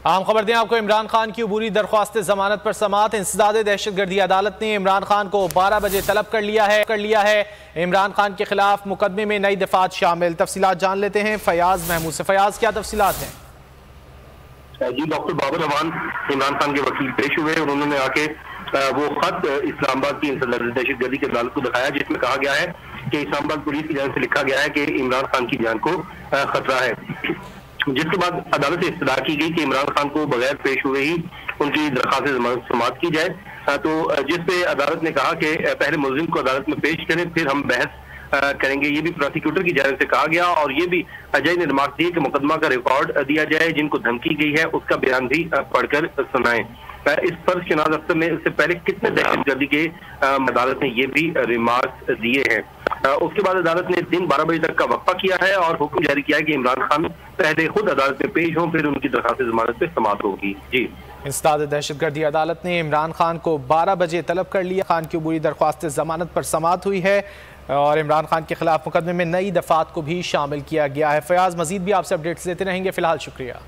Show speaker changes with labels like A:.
A: आम खबर दें आपको, इमरान खान की अबूरी दरख्वास्त जमानत पर समाअत। इंसदाद दहशतगर्दी अदालत ने इमरान खान को 12 बजे तलब कर लिया है। इमरान खान के खिलाफ मुकदमे में नई दफात शामिल। तफसीलात जान लेते हैं फयाज महमूद से। फयाज, क्या तफसीलात हैं?
B: जी, डॉक्टर बाबर अवान इमरान खान के वकील पेश हुए और उन्होंने आके वो खत इस्लामाबाद की दहशतगर्दी की अदालत को दिखाया, जिसमें कहा गया है कि इस्लामाबाद पुलिस की जानिब से लिखा गया है कि इमरान खान की जान को खतरा है। जिसके बाद अदालत से इस्तदा की गई कि इमरान खान को बगैर पेश हुए ही उनकी दरख्वास्त जमानत समाअत की जाए। तो जिसपे अदालत ने कहा कि पहले मुलजिम को अदालत में पेश करें, फिर हम बहस करेंगे। ये भी प्रोसिक्यूटर की जानिब से कहा गया और ये भी अजय ने रिमार्क दिए कि मुकदमा का रिकॉर्ड दिया जाए, जिनको धमकी गई है उसका बयान भी पढ़कर सुनाएं। इस पर शनाज अख्तर ने इससे पहले कितने दहशतगर्दी के अदालत ने ये भी रिमार्क दिए हैं। उसके बाद अदालत ने दिन 12 बजे तक का वक्फा किया है और हुक्म जारी किया है कि इमरान खान पहले खुद अदालत में पेश हों, फिर उनकी दरख्वास्त जमानत पे समाअत होगी। जी,
A: इंसदाद दहशतगर्दी अदालत ने इमरान खान को 12 बजे तलब कर लिया। खान की अबूरी दरख्वास्त जमानत पर समाअत हुई है और इमरान खान के खिलाफ मुकदमे में नई दफात को भी शामिल किया गया है। फयाज, मजीद भी आपसे अपडेट्स देते रहेंगे। फिलहाल शुक्रिया।